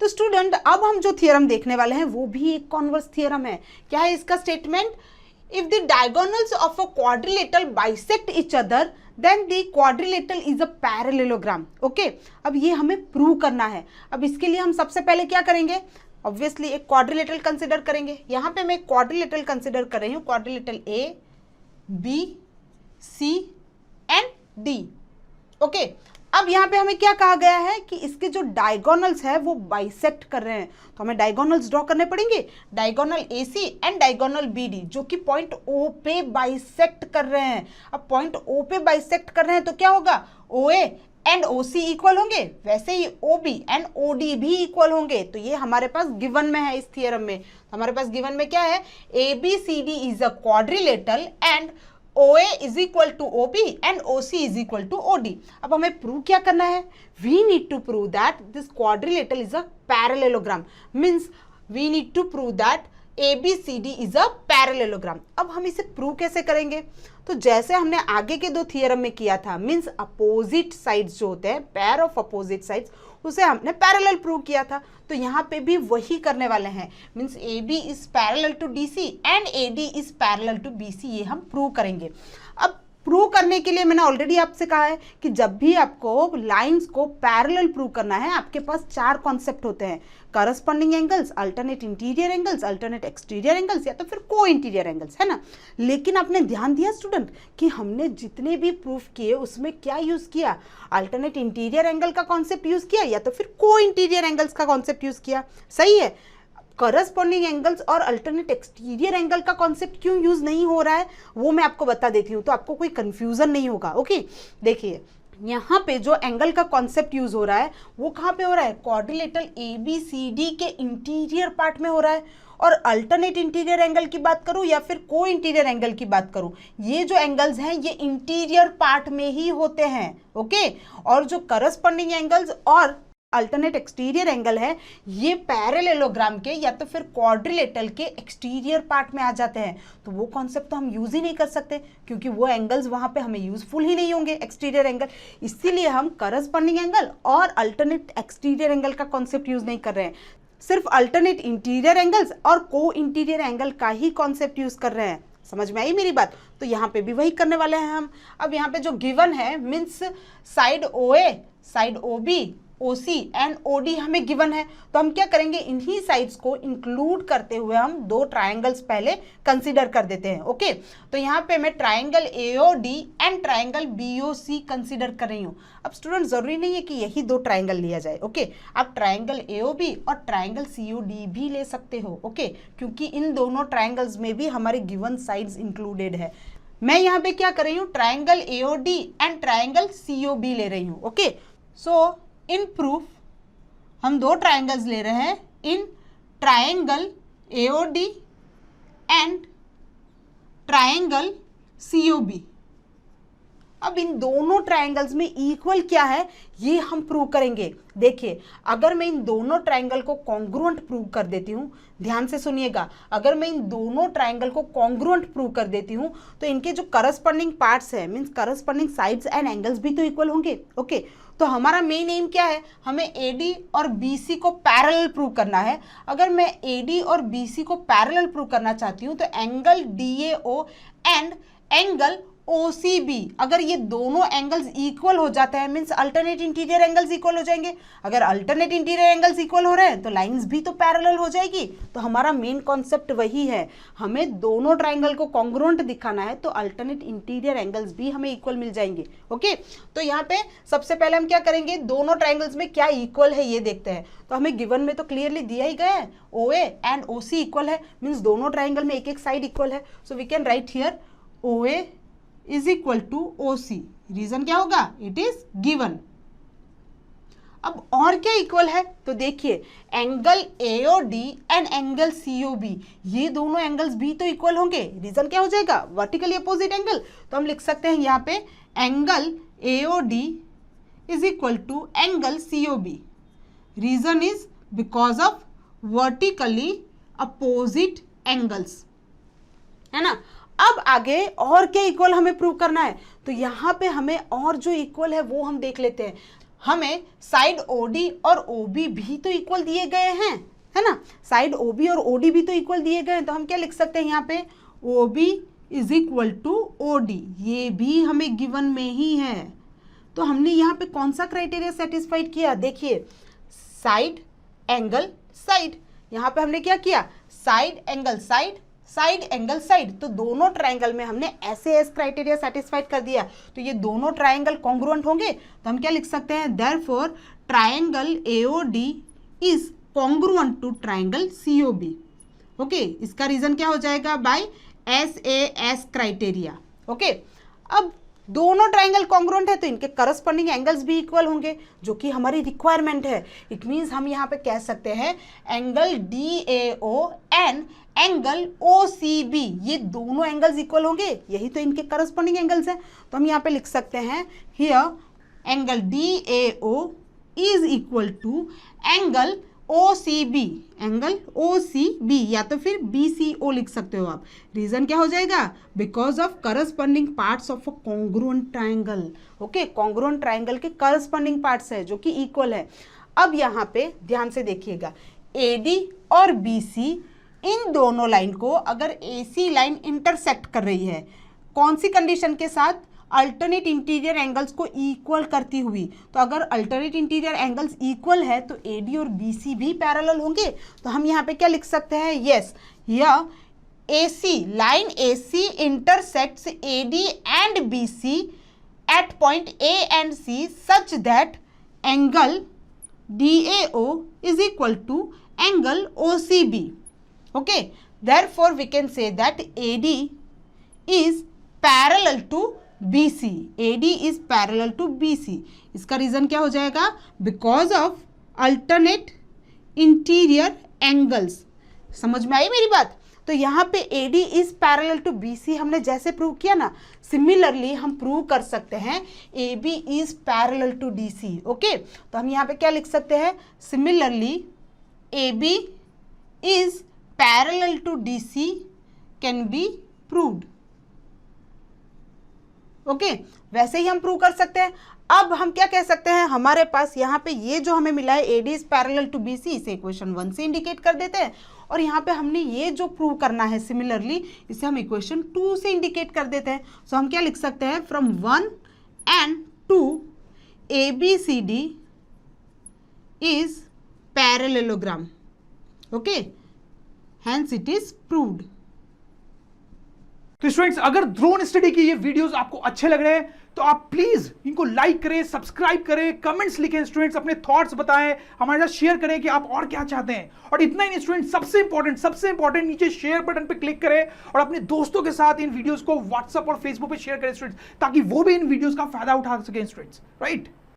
तो स्टूडेंट अब हम जो थियरम देखने वाले हैं वो भी एक कॉन्वर्स थियरम है। क्या है इसका statement? If the diagonals of a quadrilateral bisect each other than the quadrilateral is a parallelogram. Okay, अब ये हमें प्रूव करना है। अब इसके लिए हम सबसे पहले क्या करेंगे? ऑब्वियसली एक क्वाड्रिलेटरल कंसिडर करेंगे। यहाँ पे मैं क्वाड्रिलेटरल कंसिडर कर रही हूँ, quadrilateral A B C and D. Okay, अब यहाँ पे हमें क्या कहा गया है कि इसके जो डायगोनल्स है वो बाइसेक्ट कर रहे हैं, तो हमें डायगोनल्स ड्रॉ करने पड़ेंगे। Diagonal AC and diagonal BD जो कि पॉइंट O पे बाइसेक्ट कर रहे हैं। अब पॉइंट O पे बाइसेक्ट कर रहे हैं तो क्या होगा? OA एंड OC इक्वल होंगे, वैसे ही OB एंड OD भी इक्वल होंगे। तो ये हमारे पास गिवन में है इस थियरम में। तो हमारे पास गिवन में क्या है? ABCD is a quadrilateral and OA is equal to OB and OC is equal to OD. अब हमें प्रूव क्या करना है? We need to prove that this quadrilateral is a parallelogram. Means we need to prove that ABCD is a parallelogram. अब हम इसे prove कैसे करेंगे? तो जैसे हमने आगे के दो थियरम में किया था, मीन्स अपोजिट साइड्स जो होते हैं, पेयर ऑफ अपोजिट साइड्स, उसे हमने पैरेलल प्रूव किया था। तो यहाँ पे भी वही करने वाले हैं। Means AB is parallel to DC and AD is parallel to BC, ये हम प्रूव करेंगे। अब प्रूव करने के लिए मैंने ऑलरेडी आपसे कहा है कि जब भी आपको लाइंस को पैरेलल प्रूव करना है, आपके पास चार कॉन्सेप्ट होते हैं: corresponding angles, alternate interior angles, alternate exterior angles, या तो फिर को इंटीरियर एंगल्स, है ना। लेकिन आपने ध्यान दिया स्टूडेंट कि हमने जितने भी प्रूफ किए उसमें क्या यूज किया? अल्टरनेट इंटीरियर एंगल का कॉन्सेप्ट यूज किया या तो फिर को इंटीरियर एंगल्स का कॉन्सेप्ट यूज किया। सही है। करस्पॉन्डिंग एंगल्स और अल्टरनेट एक्सटीरियर एंगल का कॉन्सेप्ट क्यों यूज नहीं हो रहा है वो मैं आपको बता देती हूँ, तो आपको कोई कंफ्यूजन नहीं होगा। ओके, देखिए यहाँ पे जो एंगल का कॉन्सेप्ट यूज हो रहा है वो कहाँ पे हो रहा है? क्वाड्रिलेटरल ABCD के इंटीरियर पार्ट में हो रहा है। और अल्टरनेट इंटीरियर एंगल की बात करूं या फिर को इंटीरियर एंगल की बात करूं, ये जो एंगल्स हैं ये इंटीरियर पार्ट में ही होते हैं। ओके, और जो करस्पॉन्डिंग एंगल्स और अल्टरनेट एक्सटीरियर एंगल है ये पैरेललोग्राम के या तो फिर क्वाड्रिलेटरल के एक्सटीरियर पार्ट में आ जाते हैं। तो वो कॉन्सेप्ट तो हम यूज ही नहीं कर सकते क्योंकि वो एंगल्स वहां पे हमें यूजफुल ही नहीं होंगे, एक्सटीरियर एंगल। इसीलिए हम करस्पॉन्डिंग एंगल और अल्टरनेट एक्सटीरियर एंगल का कॉन्सेप्ट यूज नहीं कर रहे हैं, सिर्फ अल्टरनेट इंटीरियर एंगल्स और को इंटीरियर एंगल का ही कॉन्सेप्ट यूज कर रहे हैं। समझ में आई मेरी बात? तो यहाँ पे भी वही करने वाले हैं हम। अब यहाँ पे जो गिवन है means side OA, side OB, OC and OD हमें गिवन है, तो हम क्या करेंगे? इन्हीं साइड्स को इंक्लूड करते हुए हम दो ट्रायंगल्स पहले कंसीडर कर देते हैं। ओके, तो यहाँ पे मैं triangle AOD and triangle BOC consider कर रही हूँ। अब स्टूडेंट जरूरी नहीं है कि यही दो ट्रायंगल लिया जाए। ओके, आप ट्रायंगल AOB और ट्रायंगल COD भी ले सकते हो। ओके, क्योंकि इन दोनों ट्रायंगल्स में भी हमारे गिवन साइड्स इंक्लूडेड है। मैं यहाँ पे क्या कर रही हूँ? Triangle AOD and triangle COB ले रही हूँ। ओके, सो इन प्रूफ हम दो ट्रायंगल्स ले रहे हैं, in triangle AOD and triangle COB। अब इन दोनों ट्रायंगल्स में इक्वल क्या है ये हम प्रूव करेंगे। देखिए, अगर मैं इन दोनों ट्रायंगल को कॉन्ग्रुएंट प्रूव कर देती हूँ, ध्यान से सुनिएगा, अगर मैं इन दोनों ट्रायंगल को कॉन्ग्रुएंट प्रूव कर देती हूँ तो इनके जो करस्पॉन्डिंग पार्ट्स है means corresponding sides and angles भी तो इक्वल होंगे। ओके, तो हमारा मेन एम क्या है? हमें AD और BC को पैरेलल प्रूव करना है। अगर मैं AD और BC को पैरेलल प्रूव करना चाहती हूँ तो angle DAO and angle OCB, अगर ये दोनों एंगल्स इक्वल हो जाते हैं means alternate interior angles equal हो जाएंगे। अगर अल्टरनेट इंटीरियर एंगल्स इक्वल हो रहे हैं तो लाइंस भी तो पैरेलल हो जाएगी। तो हमारा मेन कॉन्सेप्ट वही है, हमें दोनों ट्रायंगल को कॉन्ग्रुएंट दिखाना है तो अल्टरनेट इंटीरियर एंगल्स भी हमें इक्वल मिल जाएंगे। ओके, तो यहाँ पे सबसे पहले हम क्या करेंगे? दोनों ट्रायंगल्स में क्या इक्वल है ये देखते हैं। तो हमें गिवन में तो क्लियरली दिया ही गया है OA एंड OC इक्वल है, मीन्स दोनों ट्रायंगल में एक एक साइड इक्वल है। So we can write here OA is equal to OC। Reason क्या होगा? It is given. अब और क्या इक्वल है? तो देखिए, angle AOD and angle COB, ये दोनों एंगल्स भी तो इक्वल होंगे। रीजन क्या हो जाएगा? Vertically opposite angle. तो हम लिख सकते हैं यहाँ पे angle AOD is equal to angle COB। Reason is because of vertically opposite angles, है ना। अब आगे और क्या इक्वल हमें प्रूव करना है? तो यहाँ पे हमें और जो इक्वल है वो हम देख लेते हैं। हमें साइड ओडी और ओबी भी तो इक्वल दिए गए हैं, है ना, साइड ओबी और ओडी भी तो इक्वल दिए गए हैं, तो हम क्या लिख सकते हैं यहाँ पे ओबी इज इक्वल टू ओडी, ये भी हमें गिवन में ही है। तो हमने यहाँ पे कौन सा क्राइटेरिया सेटिस्फाइड किया, देखिए साइड एंगल साइड, यहाँ पे हमने क्या किया side angle side side angle side, तो दोनों ट्रायंगल में हमने एस क्राइटेरिया सेटिस्फाइड कर दिया, तो ये दोनों ट्रायंगल कॉन्ग्रुएंट होंगे, तो हम क्या लिख सकते हैं therefore triangle AOD is congruent to triangle COB. Okay, इसका रीजन क्या हो जाएगा बाय एस क्राइटेरिया। ओके, अब दोनों ट्रायंगल कॉन्ग्रुएंट है तो इनके करस्पॉन्डिंग एंगल्स भी इक्वल होंगे, जो कि हमारी रिक्वायरमेंट है। इट मींस हम यहाँ पे कह सकते हैं angle DAO and angle OCB, ये दोनों एंगल्स इक्वल होंगे, यही तो इनके करस्पॉन्डिंग एंगल्स हैं। तो हम यहाँ पे लिख सकते हैं here angle DAO is equal to angle OCB या तो फिर BCO लिख सकते हो आप। रीजन क्या हो जाएगा, because of corresponding parts of a congruent triangle. Okay, congruent triangle के करस्पॉन्डिंग पार्ट्स है जो कि इक्वल है। अब यहाँ पे ध्यान से देखिएगा, AD और BC इन दोनों लाइन को अगर AC लाइन इंटरसेक्ट कर रही है, कौन सी कंडीशन के साथ, अल्टरनेट इंटीरियर एंगल्स को इक्वल करती हुई। तो अगर अल्टरनेट इंटीरियर एंगल्स इक्वल है तो AD और BC भी पैरेलल होंगे। तो हम यहाँ पे क्या लिख सकते हैं, yes here AC line AC intersects AD and BC at point A and C such that angle DAO is equal to angle OCB। Okay, therefore we can say that AD is parallel to BC, AD is parallel to BC। इसका रीजन क्या हो जाएगा, because of alternate interior angles. समझ में आई मेरी बात। तो यहाँ पे AD is parallel to BC हमने जैसे प्रूव किया ना, सिमिलरली हम प्रूव कर सकते हैं AB is parallel to DC। Okay, तो हम यहाँ पे क्या लिख सकते हैं, similarly AB is parallel to DC can be proved. Okay, वैसे ही हम प्रूव कर सकते हैं। अब हम क्या कह सकते हैं, हमारे पास यहाँ पे ये जो हमें मिला है AD is parallel to BC, इसे इक्वेशन 1 से इंडिकेट कर देते हैं, और यहाँ पे हमने ये जो प्रूव करना है सिमिलरली, इसे हम इक्वेशन 2 से इंडिकेट कर देते हैं। सो हम क्या लिख सकते हैं, from 1 and 2 ABCD is parallelogram. Okay, hence it is proved। तो स्टूडेंट्स, अगर ड्रोन स्टडी की ये वीडियोस आपको अच्छे लग रहे हैं तो आप प्लीज इनको लाइक करें, सब्सक्राइब करें, कमेंट्स लिखें स्टूडेंट्स, अपने थॉट्स बताएं, हमारे साथ शेयर करें कि आप और क्या चाहते हैं। और इतना ही नहीं स्टूडेंट्स, सबसे इंपॉर्टेंट नीचे शेयर बटन पे क्लिक करें और अपने दोस्तों के साथ इन वीडियोस को व्हाट्सएप और फेसबुक पे शेयर करें स्टूडेंट्स, ताकि वो भी इन वीडियोस का फायदा उठा सकें स्टूडेंट्स, राइट।